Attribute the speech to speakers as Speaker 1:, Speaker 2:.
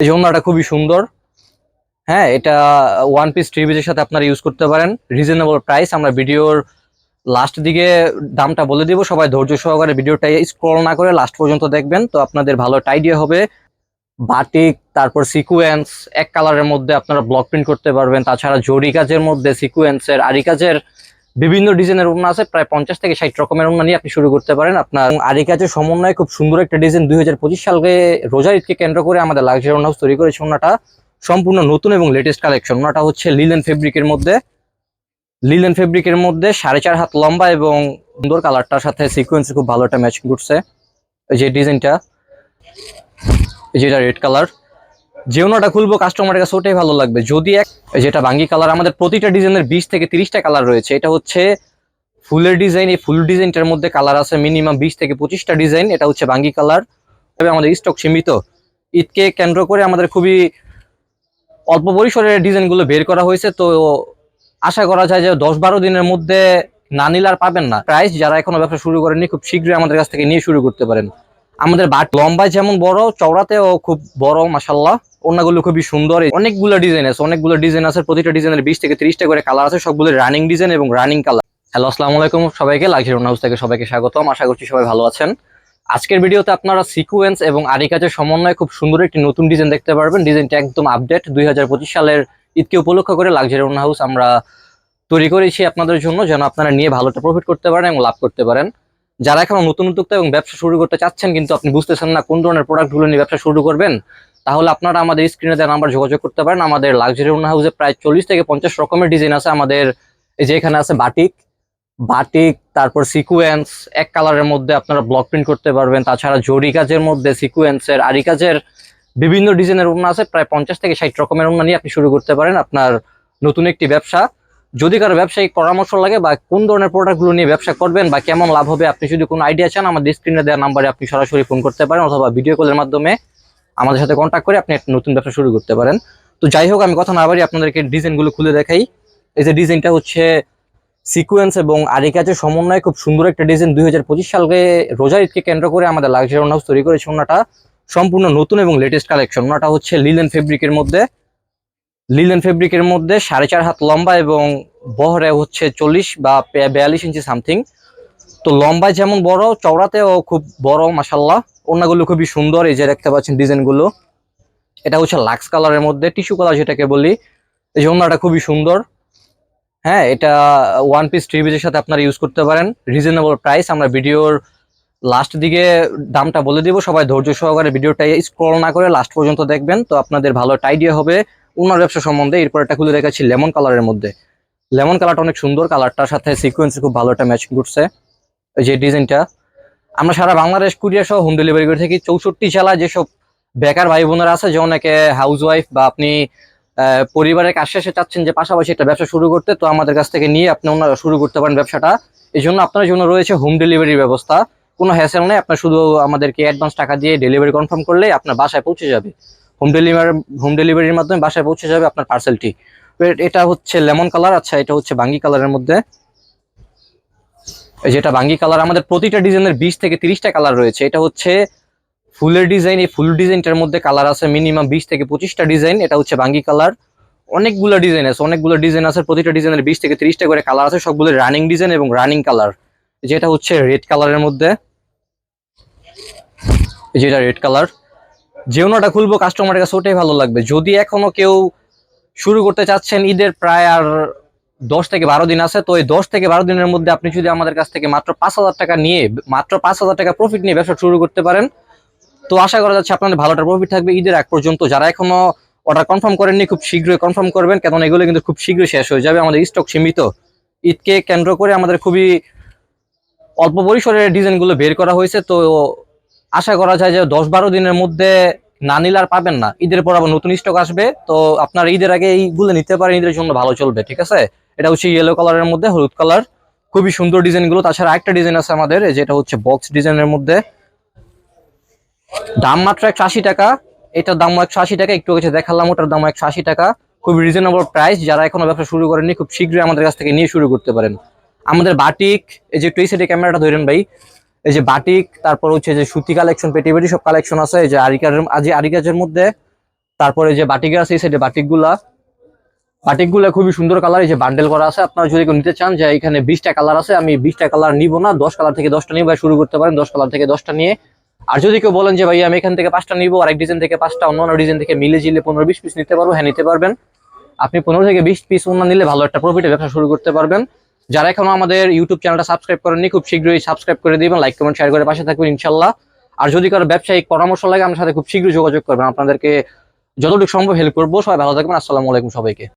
Speaker 1: এই ওড়নাটা খুবই সুন্দর। হ্যাঁ, এটা ওয়ান পিস থ্রি পিসের সাথে আপনারা ইউজ করতে পারেন। Reasonable price. আমরা ভিডিওর লাস্ট দিকে দামটা বলে দিব, সবাই ধৈর্য সহকারে ভিডিওটা স্ক্রল না করে লাস্ট পর্যন্ত দেখবেন, তো আপনাদের ভালো একটা আইডিয়া হবে। বাটিক, তারপর সিকুয়েন্স, এক কালারের মধ্যে আপনারা ব্লক প্রিন্ট করতে পারবেন। তাছাড়া জরি কাজের মধ্যে সিকুয়েন্সের, আরি কাজের বিভিন্ন ডিজাইনের ওড়না আছে। প্রায় 50 থেকে 60 রকমের ওড়না নিয়ে আপনি শুরু করতে পারেন। আপনার আরি কাজের সমন্বয়ে খুব সুন্দর একটা ডিজাইন 2025 সালে রোজার ঈদকে কেন্দ্র করে আমাদের লাক্সারি ওড়না হাউস তৈরি করেছে। ওড়নাটা সম্পূর্ণ নতুন এবং লেটেস্ট কালেকশন। ওড়নাটা হচ্ছে লিলেন ফেব্রিকের মধ্যে, 4.5 হাত লম্বা এবং সুন্দর কালারটার সাথে সিকোয়েন্স খুব ভালো একটা ম্যাচিং করছে। এই যে ডিজাইনটা, যেটা রেড কালার, যে ওনাটা খুলবো কাস্টমারের কাছে ওটাই ভালো লাগবে। যদি যেটা বাঙ্গি কালার, আমাদের প্রতিটা ডিজাইনের 20 থেকে 30টা কালার রয়েছে। এটা হচ্ছে ফুলের ডিজাইন। এই ফুল ডিজাইনটার মধ্যে কালার আছে মিনিমাম 20 থেকে 25টা ডিজাইন। এটা হচ্ছে বাঙ্গি কালার। তবে আমাদের স্টক সীমিত। ঈদকে কেন্দ্র করে আমাদের খুবই অল্প পরিসরে ডিজাইনগুলো বের করা হয়েছে। তো আশা করা যায় যে 10-12 দিনের মধ্যে না নিলে আর পাবেন না। প্রাইস যারা এখনো ব্যবসা শুরু করেননি খুব শীঘ্রই আমাদের কাছ থেকে নিয়ে শুরু করতে পারেন। আমাদের বাট লম্বায় যেমন বড়, চওড়াতেও খুব বড় মাশাআল্লাহ। ওড়নাগুলো খুবই সুন্দর। অনেকগুলো ডিজাইন আছে। প্রতিটা ডিজাইনের 20 থেকে 30টা করে কালার আছে। সবগুলো রানিং ডিজাইন এবং রানিং কালার। হ্যালো, আসসালামু আলাইকুম সবাইকে। লাক্সারি ওড়না হাউস থেকে সবাইকে স্বাগতম। আশা করছি সবাই ভালো আছেন। আজকের ভিডিওতে আপনারা সিকোয়েন্স এবং আরি কাজের সমন্বয়ে খুব সুন্দর একটি নতুন ডিজাইন দেখতে পারবেন। ডিজাইনটা একদম আপডেট। 2025 সালের ঈদকে উপলক্ষ করে লাক্সারি ওড়না হাউস আমরা তৈরি করেছি আপনাদের জন্য, যেন আপনারা নিয়ে ভালোটা প্রফিট করতে পারেন এবং লাভ করতে পারেন। যারা এখন নতুন উদ্যোক্তা এবং ব্যবসা শুরু করতে চাচ্ছেন কিন্তু আপনি বুঝতেছেন না কোন ধরনের প্রোডাক্টগুলো নিয়ে ব্যবসা শুরু করবেন, তাহলে আপনারা আমাদের স্ক্রিনে দেওয়া নাম্বার যোগাযোগ করতে পারেন। আমাদের লাক্সারি ওড়না হাউসে প্রায় 40 থেকে 50 রকমের ডিজাইন আছে। আমাদের এই যে এখানে আছে বাটিক, তারপর সিকুয়েন্স, এক কালারের মধ্যে আপনারা ব্লক প্রিন্ট করতে পারবেন। তাছাড়া জরি কাজের মধ্যে সিকুয়েন্সের, আরি কাজের বিভিন্ন ডিজাইনের ওড়না আছে। প্রায় 50 থেকে 60 রকমের ওড়না নিয়ে আপনি শুরু করতে পারেন আপনার নতুন একটি ব্যবসা। যদি কারো ব্যবসায়িক পরামর্শ লাগে বা কোন ধরনের প্রোডাক্টগুলো নিয়ে ব্যবসা করবেন বা কেমন লাভ হবে, আপনি যদি কোনো আইডিয়া চান, আমাদের স্ক্রিনে দেওয়া নাম্বারে আপনি সরাসরি ফোন করতে পারেন অথবা ভিডিও কলের মাধ্যমে আমাদের সাথে কন্ট্যাক্ট করে আপনি একটা নতুন ব্যবসা শুরু করতে পারেন। তো যাই হোক, আমি কথা না বাড়ি আপনাদেরকে ডিজাইনগুলো খুলে দেখাই। এই যে ডিজাইনটা হচ্ছে সিকোয়েন্স এবং আরি কাজের সমন্বয়ে খুব সুন্দর একটা ডিজাইন 2025 সালে রোজার ঈদকে কেন্দ্র করে আমাদের লাক্সারি ওড়না হাউস তৈরি করেছে। ওড়নাটা সম্পূর্ণ নতুন এবং লেটেস্ট কালেকশন। ওড়নাটা হচ্ছে লিলেন ফেব্রিকের মধ্যে, 4.5 হাত লম্বা এবং বহরে হচ্ছে 40 বা 42 ইঞ্চি সামথিং। তো লম্বায় যেমন বড়, চওড়াতেও খুব বড় মাশাআল্লাহ। ওড়নাগুলো খুবই সুন্দর। এই যে দেখতে পাচ্ছেন ডিজাইনগুলো, এটা হচ্ছে লাক্স কালারের মধ্যে, টিস্যু কালার যেটাকে বলি। এই যে ওড়নাটা খুবই সুন্দর। হ্যাঁ, এটা ওয়ান পিস থ্রি পিসের সাথে আপনারা ইউজ করতে পারেন। Reasonable price. আমরা ভিডিওর লাস্ট দিকে দামটা বলে দিব, সবাই ধৈর্য সহকারে ভিডিওটা স্ক্রল না করে লাস্ট পর্যন্ত দেখবেন, তো আপনাদের ভালো একটা আইডিয়া হবে ওনার ব্যবসা সম্বন্ধে। এরপর একটা খুলে দেখাচ্ছি লেমন কালারের মধ্যে। লেমন কালারটা অনেক সুন্দর, কালারটার সাথে সিকোয়েন্স খুব ভালো একটা ম্যাচিং করছে। এই যে ডিজাইনটা, আমরা সারা বাংলাদেশ কুরিয়ার সহ হোম ডেলিভারি করে থাকি। 64 জেলায় যেসব বেকার ভাই বোনেরা আছে, যে অনেকে হাউস ওয়াইফ বা আপনি পরিবারের কাজ শেষে চাচ্ছেন যে পাশাপাশি একটা ব্যবসা শুরু করতে, তো আমাদের কাছ থেকে নিয়ে আপনি ওনারা শুরু করতে পারেন ব্যবসাটা। এই জন্য আপনার জন্য রয়েছে হোম ডেলিভারির ব্যবস্থা। কোনো হ্যাসেল নেই। আপনার শুধু আমাদেরকে অ্যাডভান্স টাকা দিয়ে ডেলিভারি কনফার্ম করলেই আপনার বাসায় পৌঁছে যাবে। হোম ডেলিভারির মাধ্যমে বাসায় পৌঁছে যাবে আপনার পার্সেলটি। এটা হচ্ছে লেমন কালার। আচ্ছা, এটা হচ্ছে বাঙ্গি কালারের মধ্যে। যেটা বাঙ্গি কালার, আমাদের প্রতিটা ডিজাইনের 20 থেকে 30টা কালার রয়েছে। এটা হচ্ছে ফুলের ডিজাইন। এই ফুল ডিজাইনটার মধ্যে কালার আছে মিনিমাম 20 থেকে 25টা ডিজাইন। এটা হচ্ছে বাঙ্গি কালার। অনেকগুলো ডিজাইন আছে। প্রতিটা ডিজাইনের 20 থেকে 30টা করে কালার আছে। সবগুলো রানিং ডিজাইন এবং রানিং কালার। যেটা হচ্ছে রেড কালারের মধ্যে, যেটা রেড কালার, যে ওনাটা খুলবো কাস্টমারের কাছে ওটাই ভালো লাগবে। যদি এখনো কেউ শুরু করতে চাচ্ছেন, ঈদের প্রায় আর 10 থেকে 12 দিন আছে, তো এই 10 থেকে 12 দিনের মধ্যে আপনি যদি আমাদের কাছ থেকে মাত্র 5,000 টাকা নিয়ে, মাত্র 5,000 টাকা প্রফিট নিয়ে ব্যবসা শুরু করতে পারেন, তো আশা করা যাচ্ছে আপনাদের ভালোটা প্রফিট থাকবে ঈদের আগ পর্যন্ত। যারা এখনো অর্ডার কনফার্ম করেননি খুব শীঘ্রই কনফার্ম করবেন, কারণ এগুলো কিন্তু খুব শীঘ্রই শেষ হয়ে যাবে। আমাদের স্টক সীমিত। ঈদকে কেন্দ্র করে আমাদের খুবই অল্প পরিসরে ডিজাইনগুলো বের করা হয়েছে। তো আশা করা যায় যে 10-12 দিনের মধ্যে না নিলে আর পাবেন না। ঈদের পর আবার নতুন স্টক আসবে, তো আপনারা ঈদের আগে এইগুলো নিতে পারেন, ঈদের জন্য ভালো চলবে। ঠিক আছে, এটা হচ্ছে ইয়েলো কালারের মধ্যে, হলুদ কালার, খুবই সুন্দর ডিজাইনগুলো। তাছাড়া একটা ডিজাইন আছে আমাদের, যেটা হচ্ছে বক্স ডিজাইনের মধ্যে। দাম মাত্র 180 টাকা। এটার দাম 180 টাকা। একটু কাছে দেখালাম, ওটার দাম 180 টাকা। খুবই রিজনেবল প্রাইস। যারা এখনো ব্যবসা শুরু করেননি খুব শীঘ্রই আমাদের কাছ থেকে নিয়ে শুরু করতে পারেন। আমাদের বাটিক, এই যে একটু এই সাইডে ক্যামেরাটা ধরেন ভাই, এই যে বাটিক, তারপর হচ্ছে যে সুতি কালেকশন, পেটি পেটি সব কালেকশন আছে। এই যে আরিকাজের মধ্যে তারপরে যে বাটিক আছে এই সাইডে বাটিকগুলা খুবই সুন্দর কালার, এই যে বান্ডেল করা আছে। আপনারা যদি কেউ নিতে চান যে এখানে 20টা কালার আছে, আমি 20টা কালার নিব না, 10 কালার থেকে 10টা নিয়ে ভাই শুরু করতে পারেন, 10 কালার থেকে 10টা নিয়ে। আর যদি কেউ বলেন যে ভাই আমি এখান থেকে 5টা নিবো, আর এক ডিজাইন থেকে 5টা, অন্য ডিজাইন থেকে মিলে জিলে 15-20 পিস নিতে পারবো, হ্যাঁ নিতে পারবেন। আপনি 15 থেকে 20 পিস অন্য নিলে ভালো একটা প্রফিটে ব্যবসা শুরু করতে পারবেন। যারা এখনো আমাদের ইউটিউব চ্যানেলটা সাবস্ক্রাইব করেননি, খুব শীঘ্রই সাবস্ক্রাইব করে দিবেন, লাইক কমেন্ট শেয়ার করে পাশে থাকবেন ইনশাল্লাহ। আর যদি কারো ব্যবসায়িক পরামর্শ লাগে আমার সাথে খুব শীঘ্রই যোগাযোগ করবেন, আপনাদেরকে যতটুকু সম্ভব হেল্প করবো। সবাই ভালো থাকবেন, আসসালামু আলাইকুম সবাইকে।